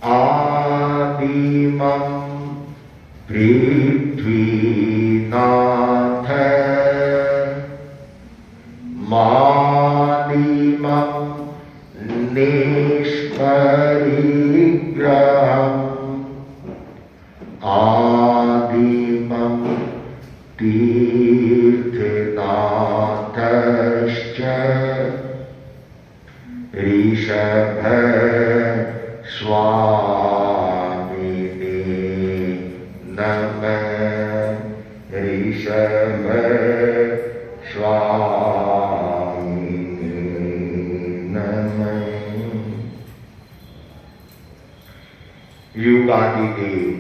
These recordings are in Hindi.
आदिमं पृथ्वीनाथ मादिमं निष्परिग्रहम् आदिमं तीर्थनाथश्च ऋषभ स्वामिने नमः ऋषभ स्वामिने नमः। युगादिदेव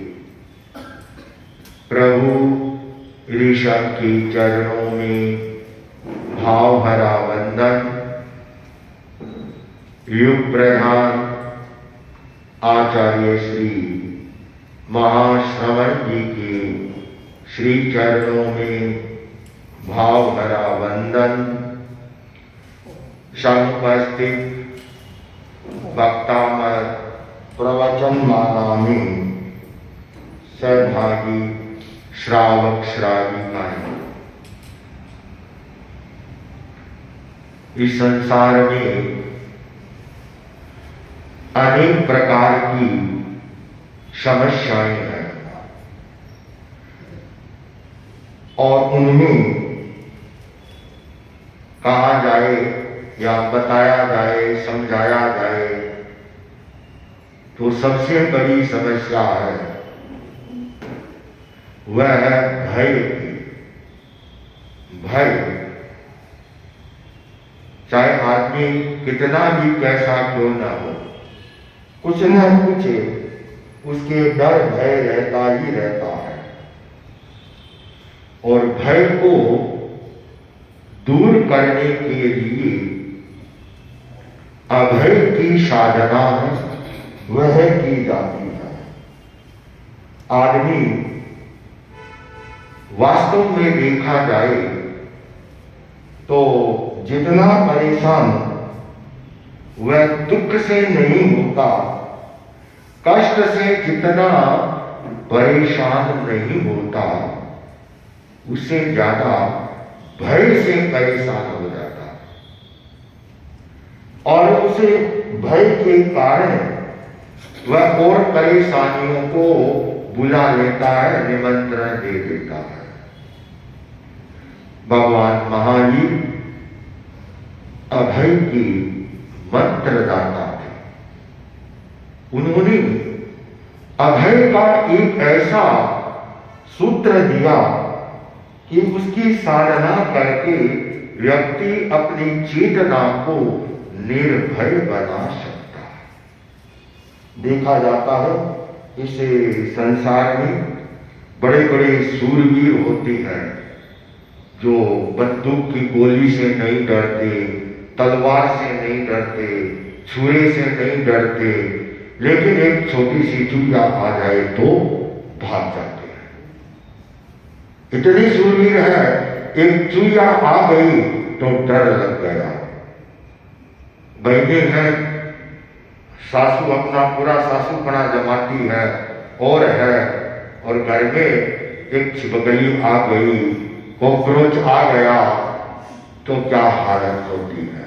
प्रभु ऋषभ के चरणों में भाव भरा वंदन। युग प्रधान आचार्य श्री महाश्रवण जी के श्री चरणों में भाव भरा वंदन। समुपस्थित वक्तामर प्रवचनमाला में सहभागी श्रावक श्राविकाएं, इस संसार में अनेक प्रकार की समस्याएं हैं और उनमें कहा जाए या बताया जाए, समझाया जाए तो सबसे बड़ी समस्या है वह है भय की। भय, चाहे आदमी कितना भी कैसा क्यों ना हो, कुछ न कुछ उसके डर भय रहता ही रहता है। और भय को दूर करने के लिए अभय की साधना वह की जाती है। आदमी वास्तव में देखा जाए तो जितना परेशान वह दुख से नहीं होता, कष्ट से जितना परेशान नहीं होता, उससे ज्यादा भय से परेशान हो जाता और उसे भय के कारण वह और परेशानियों को बुला लेता है, निमंत्रण दे देता है। भगवान महावीर अभय की मंत्रदाता थे। उन्होंने अभय का एक ऐसा सूत्र दिया कि उसकी साधना करके व्यक्ति अपनी चेतना को निर्भय बना सकता है। देखा जाता है इस संसार में बड़े बड़े सूरवीर होते हैं जो बंदूक की गोली से नहीं डरते, तलवार से नहीं डरते, छुरे से नहीं डरते, लेकिन एक छोटी सी चूहा आ जाए तो भाग जाते हैं। इतनी सूरवीर है, एक चूहा आ गई तो डर लग गया। बहने हैं, सासू अपना पूरा सासूपना जमाती है, और घर में एक छिपकली आ गई, कॉकरोच आ गया तो क्या हालत होती है।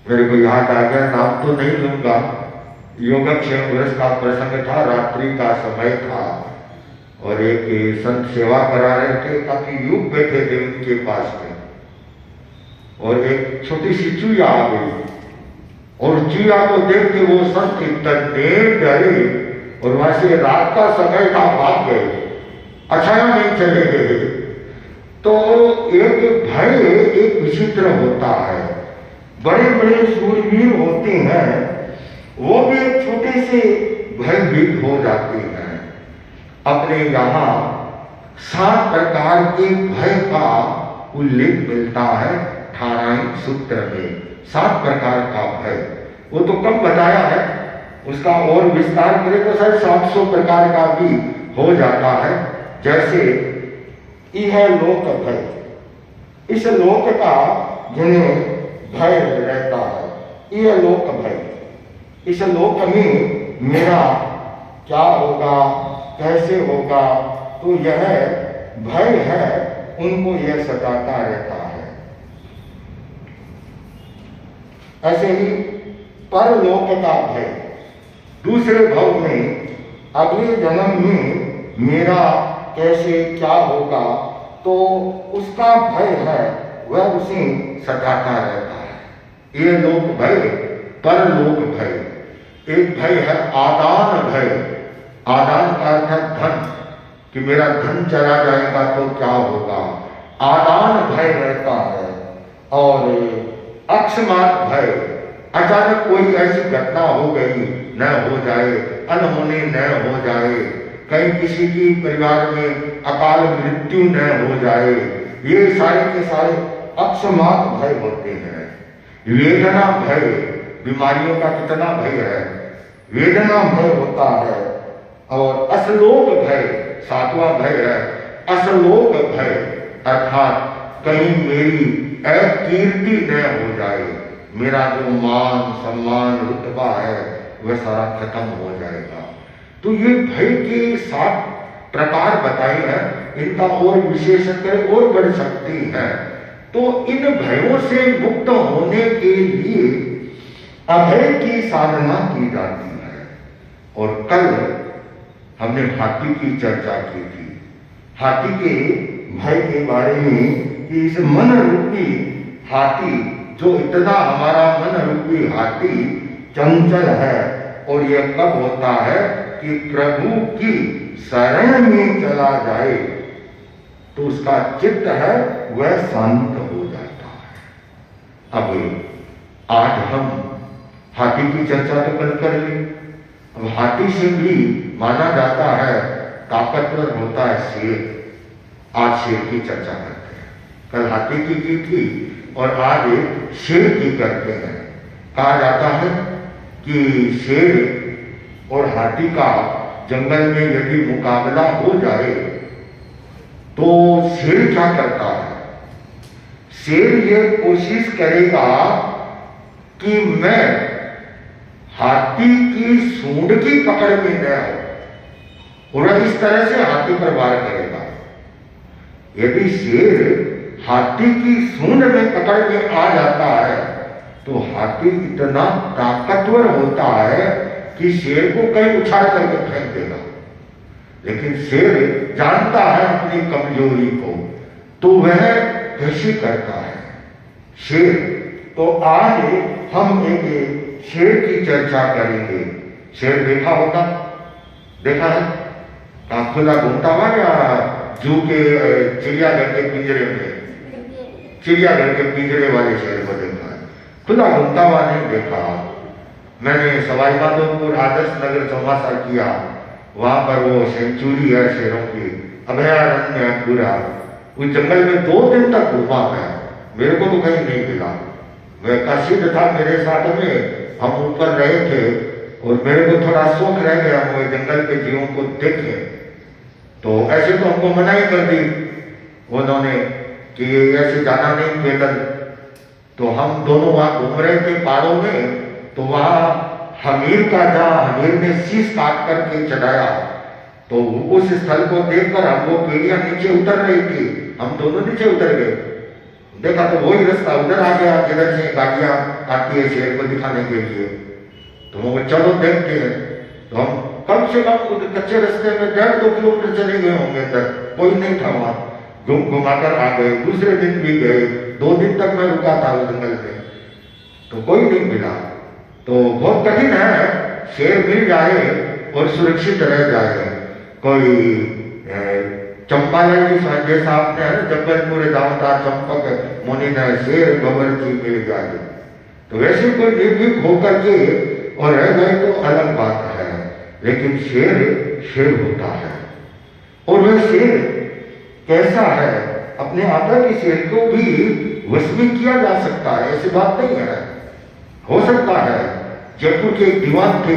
मेरे को याद आ गया, नाम तो नहीं लूंगा, योगक्षेम दिवस का प्रसंग था, रात्रि का समय था और एक संत सेवा करा रहे थे, काफी युग बैठे थे उनके पास में, और एक छोटी सी चूहा आ गई और चूहा को देख के वो संत इतने डरे और वहां से रात का समय था, भाग गए, अचाया नहीं चले गए। तो एक भय एक विचित्र होता है। बड़े बड़े सूरवीर होते हैं, वो भी एक छोटे से भयभीत हो जाते हैं। अपने यहाँ 7 प्रकार के भय का उल्लेख मिलता है ठाणाई सूत्र में। 7 प्रकार का भय, वो तो कम बताया है, उसका और विस्तार करें तो शायद 700 प्रकार का भी हो जाता है। जैसे यह लोक भय, इस लोक का जिन्हें भय रहता है, यह लोक भय। इस लोक में मेरा क्या होगा, कैसे होगा, तो यह भय है, उनको यह सताता रहता है। ऐसे ही परलोक का भय, दूसरे भाव में अगले जन्म में मेरा कैसे क्या होगा, तो उसका भय है, वह उसे सताता रहता है। ये लोक भय, परलोक भय। एक भय है आदान भय। आदान का अर्थ है धन, कि मेरा धन चला जाएगा तो क्या होगा, आदान भय रहता है। और अकस्मात भय, अचानक कोई ऐसी घटना हो गई, न हो जाए, अनहोनी न हो जाए, कहीं किसी की परिवार में अकाल मृत्यु न हो जाए, ये सारे के सारे अकस्मात भय होते हैं। वेदना भय, बीमारियों का कितना भय है, वेदना भय होता है। और असलोक भय, सातवां भय है असलोक भय, अर्थात कहीं मेरी अकीर्ति न हो जाए, मेरा जो मान सम्मान रुतबा है वह सारा खत्म हो जाएगा। तो ये भय के 7 प्रकार बताए हैं, इनका और विशेषतः और बढ़ सकती है। तो इन भयों से मुक्त होने के लिए अभय की साधना की जाती है। और कल हमने हाथी की चर्चा की थी, हाथी के भय के बारे में, कि इस मन रूपी हाथी, जो इतना हमारा मन रूपी हाथी चंचल है, और यह कब होता है कि प्रभु की शरण में चला जाए तो उसका चित्त है वह शांत हो जाता है। अब आज हम हाथी की चर्चा तो कल कर ली। अब हाथी से भी माना जाता है ताकतवर होता है शेर। आज शेर की चर्चा करते हैं, कल हाथी की थी और आज शेर की करते हैं। कहा जाता है कि शेर और हाथी का जंगल में यदि मुकाबला हो जाए तो शेर क्या करता है, शेर ये कोशिश करेगा कि मैं हाथी की सूंड की पकड़ में न हो, और इस तरह से हाथी पर वार करेगा। यदि शेर हाथी की सूंड में पकड़ में आ जाता है तो हाथी इतना ताकतवर होता है कि शेर को कहीं उछाल करके फेंक देगा। लेकिन शेर जानता है अपनी कमजोरी को, तो वह कैसे करता है शेर। तो आज हम एक शेर की चर्चा करेंगे। शेर देखा होगा, देखा है, कहाँ खुला घूमता हुआ या जू के चिड़ियाघर के पिंजरे में, चिड़ियाघर के पिंजरे वाले शेर को देखा है, खुला घूमता हुआ नहीं देखा। मैंने सवाई माधोपुर आदर्श नगर चौमासा किया, वहां पर वो सेंचुरी है शेरों की, अभयारण्य है पूरा। उस जंगल में 2 दिन तक घूमा मैं, मेरे को तो कहीं नहीं मिला। वह काशिद था मेरे साथ में, हम ऊपर रहे थे और मेरे को थोड़ा शौक रह गया वो जंगल के जीवों को देखे। तो ऐसे तो हमको मनाही कर दी उन्होंने कि ऐसे जाना नहीं पैदल। तो हम दोनों वहां घूम रहे थे पहाड़ों में, तो वहां हमीर का जहाँ हमीर ने शीश काट करके चढ़ाया, तो उस स्थल को देखकर हम वो पीढ़ियां नीचे उतर रही थी, हम दोनों नीचे उतर गए। देखा तो वही रास्ता उधर आ गया जिधर से गाड़ियां आती है शेर को दिखाने के लिए। तो वो चलो देखते हैं। तो हम कम से कम कच्चे रास्ते में 1.5-2 किलोमीटर चले गए होंगे तक, कोई नहीं था वहां। घूम घुमाकर आ गए, दूसरे दिन भी गए, 2 दिन तक मैं रुका था उस जंगल में, तो कोई नहीं मिला। तो बहुत कठिन है, शेर मिल जाए और सुरक्षित रह जाए। कोई चंपालाल जी जैसा आपने है ना, जबलपुर दामोदर चंपक मुनि न शेर भवर की मिल जाए, तो वैसे कोई निर्भीक होकर के और रह गए तो अलग बात है। लेकिन शेर शेर होता है, और वह शेर कैसा है, अपने आका के शेर को भी वश में किया जा सकता है, ऐसी बात नहीं है। हो सकता है। जयपुर के एक दीवान थे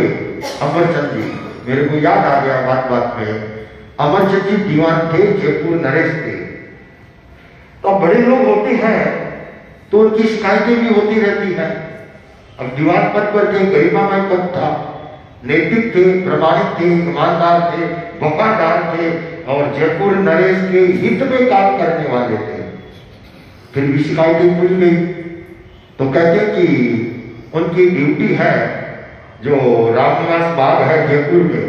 अमरचंद जी, मेरे को याद आ गया बात बात में, अमरचंद जी दीवान थे, जयपुर नरेश थे। तो बड़े लोग होते हैं तो उनकी शिकायतें भी होती रहती हैं। अब दीवान पद पर के गरिमामय पद था, नैतिक थे, प्रामाणिक थे, ईमानदार थे, वफादार थे और जयपुर नरेश के हित में काम करने वाले थे। फिर भी शिकायतें खुल गई तो कहते हैं कि उनकी ड्यूटी है जो रामनिवास बाग है जयपुर में,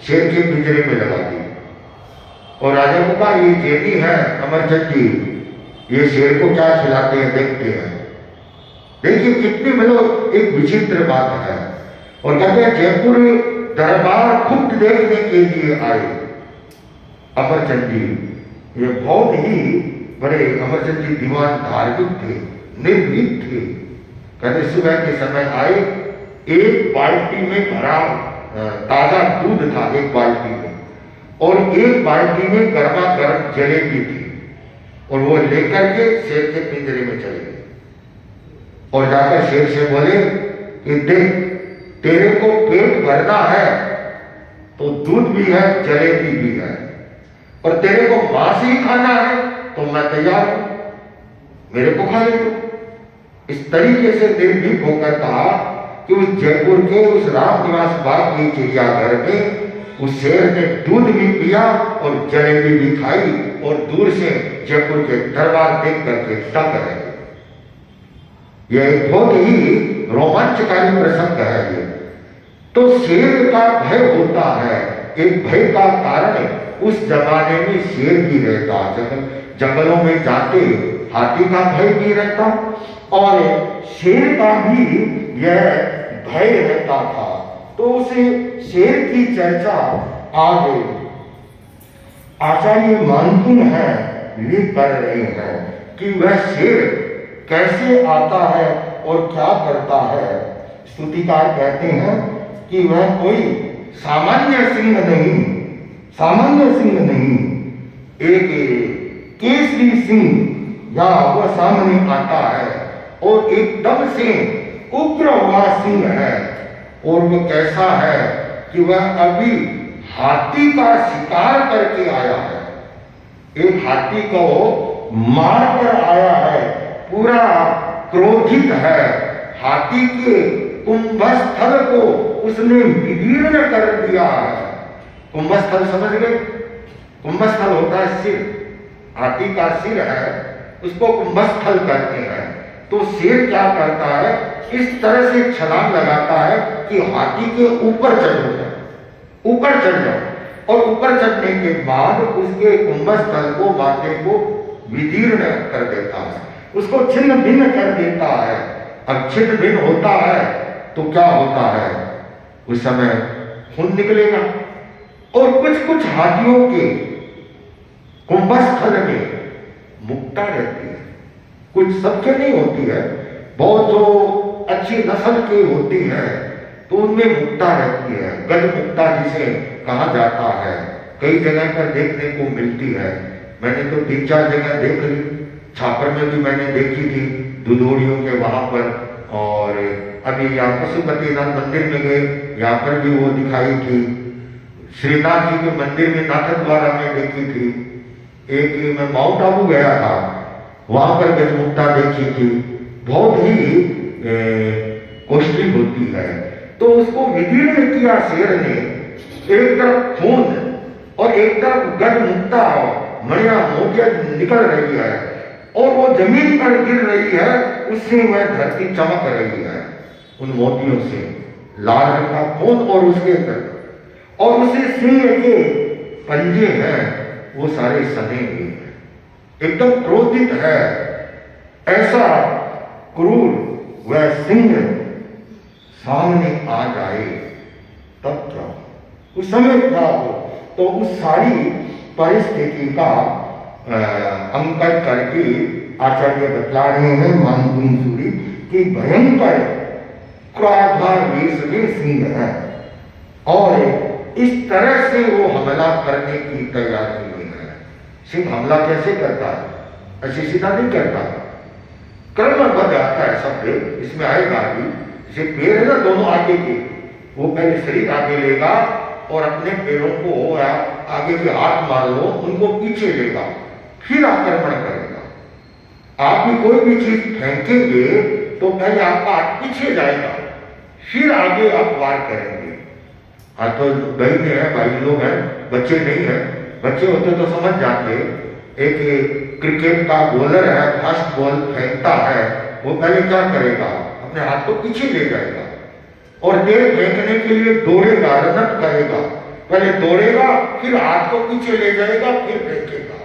शेर के पिंजरे में लगा दी और राजा को कहा ये जेबी है अमरचंद जी, ये शेर को क्या खिलाते हैं देखते हैं। देखिए कितनी मतलब एक विचित्र बात है। और कहते हैं जयपुर दरबार खुद देखने के लिए आए अमरचंद जी। ये बहुत ही बड़े अमरचंद जी दीवान धार्मिक थे, निर्भीक थे। कहते सुबह के समय आए, एक बाल्टी में भरा ताजा दूध था एक बाल्टी में और एक बाल्टी में गर्मा गर्म जलेबी थी और वो लेकर के शेर के पिंजरे में चले गए और जाकर शेर से बोले कि देख तेरे को पेट भरना है तो दूध भी है जलेबी भी है और तेरे को मांस ही खाना है तो मैं तैयार हूं, मेरे को खा ले। इस तरीके से निर्भीक होकर कहा कि उस जयपुर के उस रामनिवास बाग के चिड़ियाघर में उस शेर ने दूध भी पिया और जलेबी भी खाई और दूर से जयपुर के दरबार देख करके दंग रहे। यह एक बहुत ही रोमांचकारी प्रसंग है ये। तो शेर का भय होता है, एक भय का कारण उस जमाने में शेर भी रहता, जंगलों में जाते हाथी का भय भी रहता और शेर का भी यह भय रहता था। तो उस शेर की चर्चा आगे आचार्य मानकुन है ये कर रहे हैं कि वह शेर कैसे आता है और क्या करता है। स्तुतिकार कहते हैं कि वह कोई सामान्य सिंह नहीं, सामान्य सिंह नहीं, एक केसरी सिंह या वह सामने आता है और एकदम से उग्र हुआ सिंह है। और वो कैसा है कि वह अभी हाथी का शिकार करके आया है, एक हाथी को मार कर आया है, पूरा क्रोधित है, हाथी के कुंभस्थल को उसने विदीर्ण कर दिया है। कुंभस्थल समझ गए? कुंभस्थल होता है सिर, हाथी का सिर है उसको कुंभस्थल कहते हैं। तो शेर क्या करता है, इस तरह से छलांग लगाता है कि हाथी के ऊपर चढ़ जाए, ऊपर चढ़ जाए और ऊपर चढ़ने के बाद उसके कुंभस्थल को, माथे को विदीर्ण कर देता है, उसको छिन्न भिन्न कर देता है। अब छिन्न भिन्न होता है तो क्या होता है, उस समय खून निकलेगा। और कुछ कुछ हाथियों के कुंभस्थल में मुक्ता रहती है, कुछ सबके नहीं होती है, बहुत जो अच्छी नस्ल की होती है तो उनमें मुक्ता रहती है, गज मुक्ता जिसे कहा जाता है, कई जगह पर देखने को मिलती है। मैंने तो 3-4 जगह देख ली, छापर में भी मैंने देखी थी दुधोड़ियों के वहां पर, और अभी यहाँ पशुपतिनाथ मंदिर में गए, यहाँ पर भी वो दिखाई थी। श्रीनाथ जी के मंदिर में नाथद्वारा में देखी थी। एक मैं माउंट आबू गया था, वहां पर गजमुक्ता देखी थी, बहुत ही कॉस्टली होती है। तो उसको विदीर्ण किया शेर ने, एक तरफ खून और एक तरफ गजमुक्ता मणिया मोतिया निकल रही है और वो जमीन पर गिर रही है, उससे वह धरती चमक रही है उन मोतियों से, लाल रंग का खून और उसके अंदर, और उसे सिंह के पंजे हैं वो सारे सने हुए हैं, एकदम क्रोधित है। ऐसा क्रूर वह सिंह सामने आ जाए तब क्या, उस समय क्या हो। तो उस सारी परिस्थिति का अंकन करके आचार्य बतला रहे हैं मानकुन सूरी कि भयंकर क्रोधावेश में सिंह है और इस तरह से वो हमला करने की तैयारी में है। सिंह हमला कैसे करता है, ऐसे सीधा नहीं करता, क्रमबद्ध आता है शब्द, इसमें आएगा भी। जैसे पैर है ना दोनों आगे के, वो पहले शरीर आगे लेगा और अपने पैरों को आगे के हाथ मार लो, उनको पीछे लेगा, फिर आक्रमण करेगा। आप भी कोई भी चीज फेंकेंगे तो पहले आपका हाथ पीछे जाएगा, फिर आगे आप वार करेंगे। आज तो बहने हैं, भाई लोग हैं, बच्चे नहीं है। बच्चे होते तो समझ जाते। एक क्रिकेट का बॉलर है, फास्ट बॉल फेंकता है, वो पहले क्या करेगा, अपने हाथ को पीछे ले जाएगा और तेज फेंकने के लिए दौड़ेगा, रनअप करेगा। पहले दौड़ेगा, फिर हाथ को पीछे ले जाएगा, फिर फेंकेगा।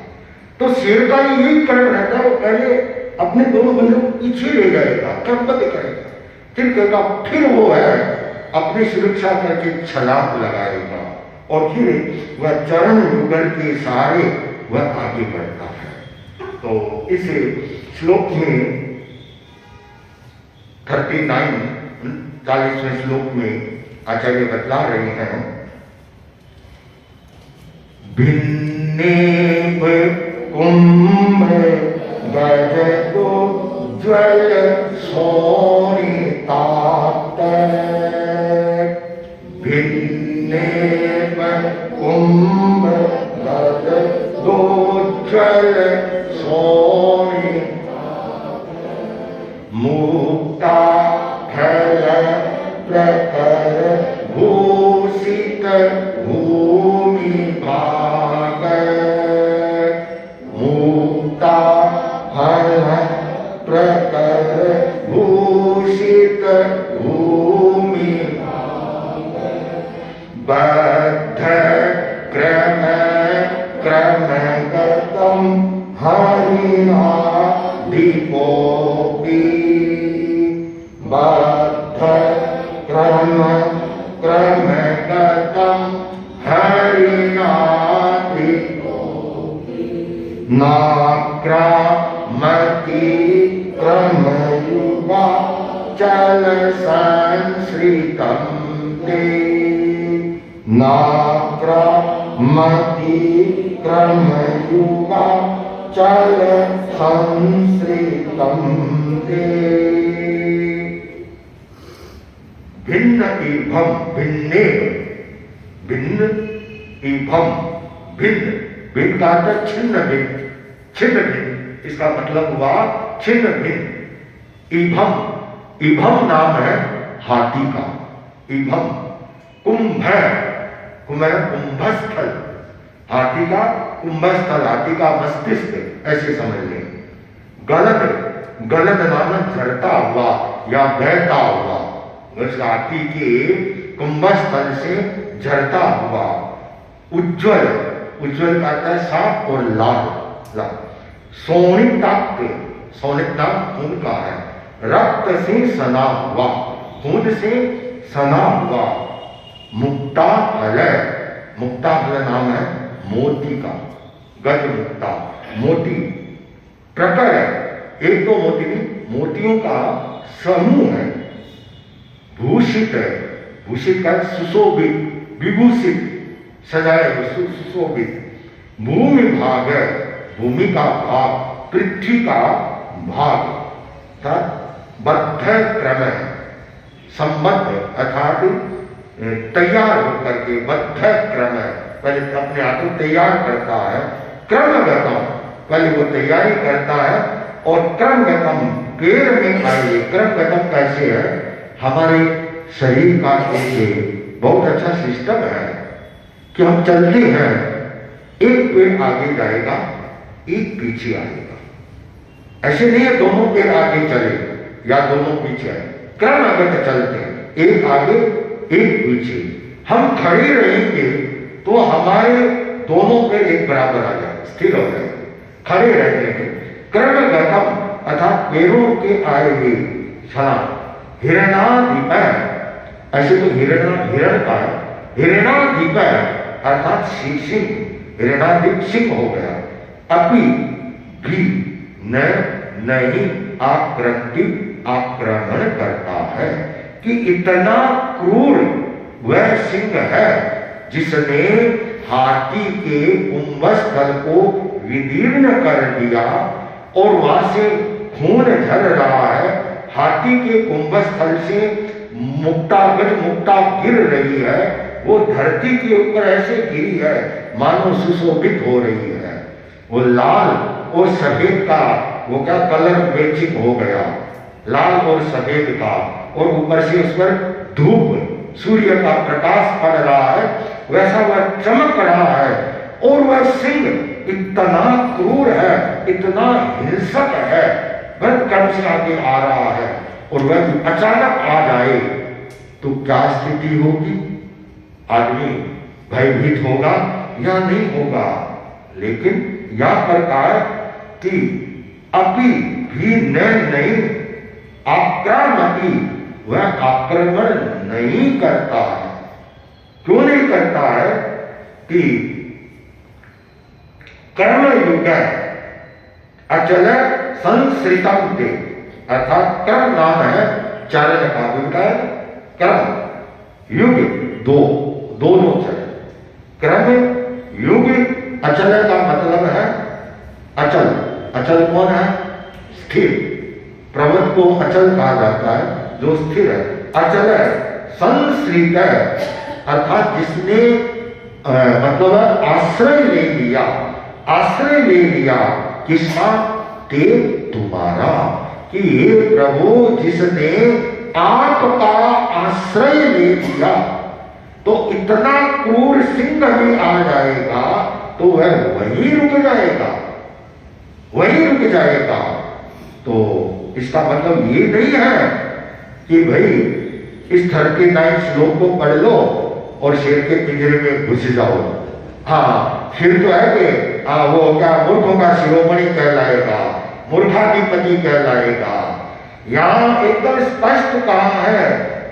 तो शेर का यही कारण रहता है, वो पहले अपने दोनों बंदों को पीछे ले जाएगा, क्रमबद्ध करेगा, फिर कहेगा, फिर वो है अपनी सुरक्षा करके छलांग लगाएगा और फिर वह चरण युगल के सहारे वह आगे बढ़ता है। तो इस श्लोक में 39 40वें श्लोक में आचार्य बतला रहे हैं, भिन्ने कुंभ गजो ज्वल सोनिता, भिन्ने कुंभ गजो ज्वल सोनिता, मुक्ता फल प्रकर भूषित भूमि भाग, मुक्ता फल प्रकर भूषित भूमि भाग, बद्ध क्रम क्रमगतम हरिणा दीपोपि, बद्ध क्रम क्रमगतम हरिणा दीपोपि, नाक्रामति क्रमयुगा चल संश्रितं ते, नाक्रामति क्रमयुगा चल संश्रितं ते, भिन्न इभम भिन्ने, भिन्न इभम भिन्न, भिन्न का अर्थ छिन्न भिन्न, छिन्न भिन्न, इसका मतलब हुआ छिन्न भिन्न। इभम, इभम नाम है हाथी का, इभम। कुंभ है, कुंभ है कुंभस्थल, हाथी का कुंभस्थल, हाथी का मस्तिष्क, ऐसे समझ लें। गलद, गलद नाम झड़ता हुआ या बहता हुआ, उस हाथी के कुंभस्थल से झड़ता हुआ। उज्ज्वल, उज्ज्वल का अर्थ है साफ और लाल, लाल। सोनिताक्त, सोनित नाम खून का है, रक्त से सना हुआ, खून से सना हुआ। मुक्ता फल, मुक्ता फल नाम है मोती का, गज मुक्ता, मोती। प्रकर है, एक दो मोती नहीं, मोतियों का समूह है। भूषित है, भूषित का सुशोभित, विभूषित, सजाए हुए, सुशोभित। भूमि भाग है, भूमि का भाग, पृथ्वी का भाग। बद्ध क्रम है, संबद्ध अर्थात तैयार होकर के, बद्ध क्रम है, पहले अपने आप को तैयार करता है। क्रमगतम, पहले वो तैयारी करता है और क्रमगतम पेड़ में आए। क्रमगतम कैसे है, हमारे शरीर का एक बहुत अच्छा सिस्टम है कि हम चलते हैं, एक पेड़ आगे जाएगा, एक पीछे आएगा। ऐसे नहीं है दोनों पेड़ आगे चले या दोनों पीछे आए, क्रमगत चलते हैं, एक आगे एक पीछे। हम खड़े रहेंगे तो हमारे दोनों पेड़ एक बराबर आ जाए, स्थिर हो जाए, खड़े रहने के। क्रमगतम अर्थात पेड़ों के आए हुए छलांग। हिरणाधिप, ऐसे तो हिरण का है, हिरणाधिप अर्थात सिंह, हिरणाधिप सिंह हो गया। अभी भी नहीं आकृति आक्रमण करता है कि इतना क्रूर वह सिंह है जिसने हाथी के कुंभस्थल को विदीर्ण कर दिया और वहां से खून झर रहा है। हाथी के कुंभस्थल से मुक्ता गिर रही है, वो धरती के ऊपर ऐसे गिरी है मानो सुशोभित हो रही है। वो लाल और सफेद का वो क्या कलर मैचिंग हो गया, लाल और सफेद का, और ऊपर से उस पर धूप सूर्य का प्रकाश पड़ रहा है वैसा वह चमक रहा है, और वह सिंह इतना क्रूर है, इतना हिंसक है, वह कर्म से आगे आ रहा है, और वह अचानक आ जाए तो क्या स्थिति होगी? आदमी भयभीत होगा या नहीं होगा? लेकिन यह प्रकार कि अभी भी नहीं आक्रामती, वह आक्रमण नहीं करता है। क्यों नहीं करता है? कि कर्म युग अचल संसृतम थे, अर्थात कर्म नाम है चरण का विकार, कर्म युग दोनों चरण, कर्म युग अचल का मतलब है अचल। अचल कौन है? स्थिर। प्रवृत्त को अचल कहा जाता है जो स्थिर है। अचल संश्रित अर्थात जिसने मतलब आश्रय ले लिया, आश्रय ले लिया किसका? ते तुम्हारा, कि हे प्रभु जिसने आपका आश्रय ले लिया तो इतना क्रूर सिंह भी आ जाएगा तो वह वहीं रुक जाएगा, वहीं रुक जाएगा। तो इसका मतलब ये नहीं है कि भाई इस 39 श्लोक को पढ़ लो और शेर के पिंजरे में घुस जाओ। हाँ, फिर तो है कि वो क्या मूर्खों का शिरोमणि कहलाएगा, मूर्खाधिपति कहलाएगा। यहां एकदम स्पष्ट कहा है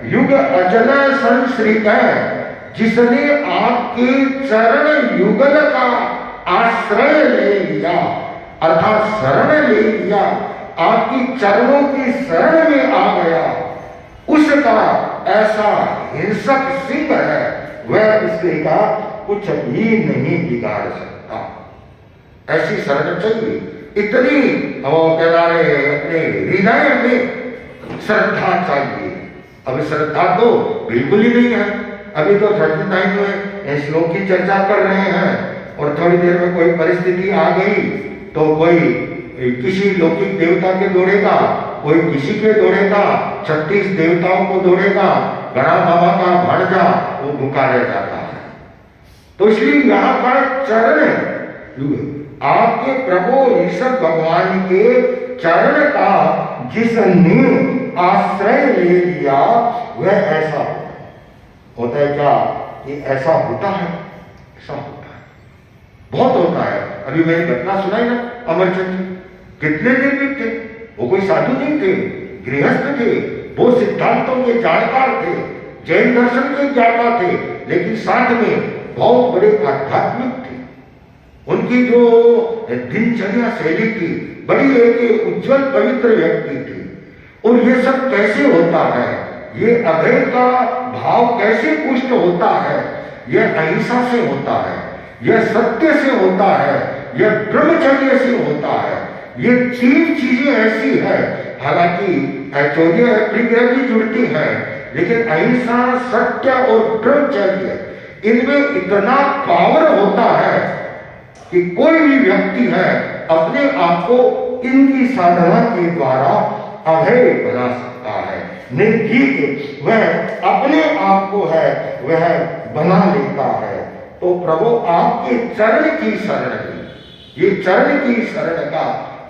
युग अचल संश्रित है, जिसने आपके चरण युगल का आश्रय ले लिया, अर्थात शरण ले लिया, आपकी चरणों की शरण में आ गया, उसका ऐसा हिंसक सिंह है, वह उसके का कुछ भी नहीं बिगाड़ सकता। ऐसी शरण चाहिए, इतनी वो कह रहे अपने हृदय में श्रद्धा चाहिए। अब श्रद्धा तो बिल्कुल ही नहीं है। अभी तो 39 में श्लोक की चर्चा कर रहे हैं और थोड़ी देर में कोई परिस्थिति आ गई तो कोई किसी लौकिक देवता के दौड़ेगा, कोई किसी के दौड़ेगा, 36 देवताओं को दौड़ेगा, गणा बाबा का भांजा वो भूखा रह जाता है। तो इसलिए यहाँ पर चरण आपके प्रभु ईश्वर भगवान के चरण का जिसने आश्रय ले लिया वह ऐसा होता है। क्या ये ऐसा होता है? ऐसा होता है, बहुत होता है। अभी मैंने घटना सुनाई ना अमरचंद जी, कितने दिन थे, वो कोई साधु नहीं थे, गृहस्थ थे, वो सिद्धांतों के जानकार थे, जैन दर्शन के जानकार थे, लेकिन साथ में बहुत बड़े आध्यात्मिक थे। उनकी जो दिनचर्या शैली थी बड़ी एक उज्जवल पवित्र व्यक्ति थी। और ये सब कैसे होता है? ये अभय का भाव कैसे पुष्ट होता है? यह अहिंसा से होता है, यह सत्य से होता है, यह ब्रह्मचर्य से होता है। ये तीन चीजें ऐसी है, हालांकि ऐश्वर्य प्रतिज्ञा भी जुड़ती है, लेकिन अहिंसा, सत्य और ब्रह्मचर्य इनमें इतना पावर होता है कि कोई भी व्यक्ति है अपने आप को इनकी साधना के द्वारा अभय बना सकता है, निर्भीक वह अपने आप को है वह बना लेता है। तो प्रभु आपके चरण की शरण, ये चरण की शरण का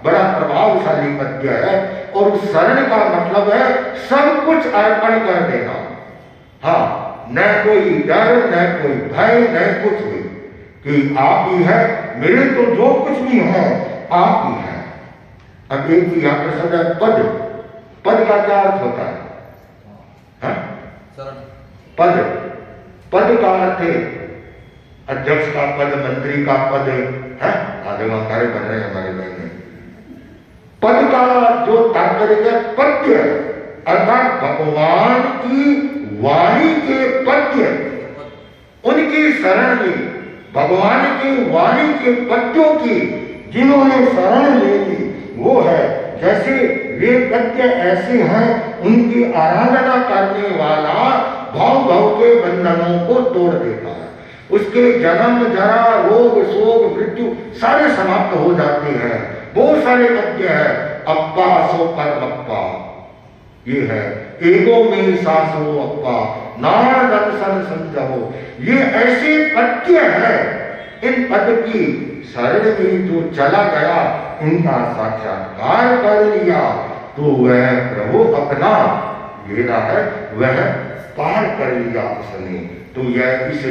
बड़ा प्रभावशाली पद्य है। और उस शरण का मतलब है सब कुछ अर्पण कर देना। हाँ, न कोई डर, न कोई भय, न कुछ भी, कि आप ही है, मेरे तो जो कुछ भी है आप ही है। अब एक ही यहाँ पर शब्द है पद। पद का क्या अर्थ होता है? पद, पद का अर्थ है अध्यक्ष का पद, मंत्री का पद है, आधे कार्य बन रहे हैं हमारे में। पद का जो तात्पर्य है पद्य, अर्थात भगवान की वाणी के पद्य, उनकी शरण ली, भगवान की वाणी के पद्यों की जिन्होंने शरण ले ली वो है। जैसे वे पद्य ऐसे हैं, उनकी आराधना करने वाला भाव भाव के बंधनों को तोड़ देता है, उसके जन्म, जरा, रोग, शोक, मृत्यु सारे समाप्त हो जाते हैं। बहुत सारे पद्य है, अप्पा सो परमप्पा, ये है एगो में सासो अप्पा, नारद सन समझो। ये ऐसे पद्य है, इन पद की शरण में जो चला गया, इनका साक्षात्कार कर लिया, तो वह प्रभु अपना मेरा है वह पार कर लिया उसने। तो यह इस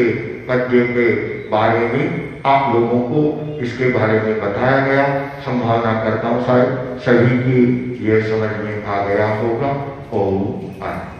पद्य के बारे में आप लोगों को इसके बारे में बताया गया। संभावना करता हूँ शायद सभी की ये समझ में आ गया होगा। ओम आनंद।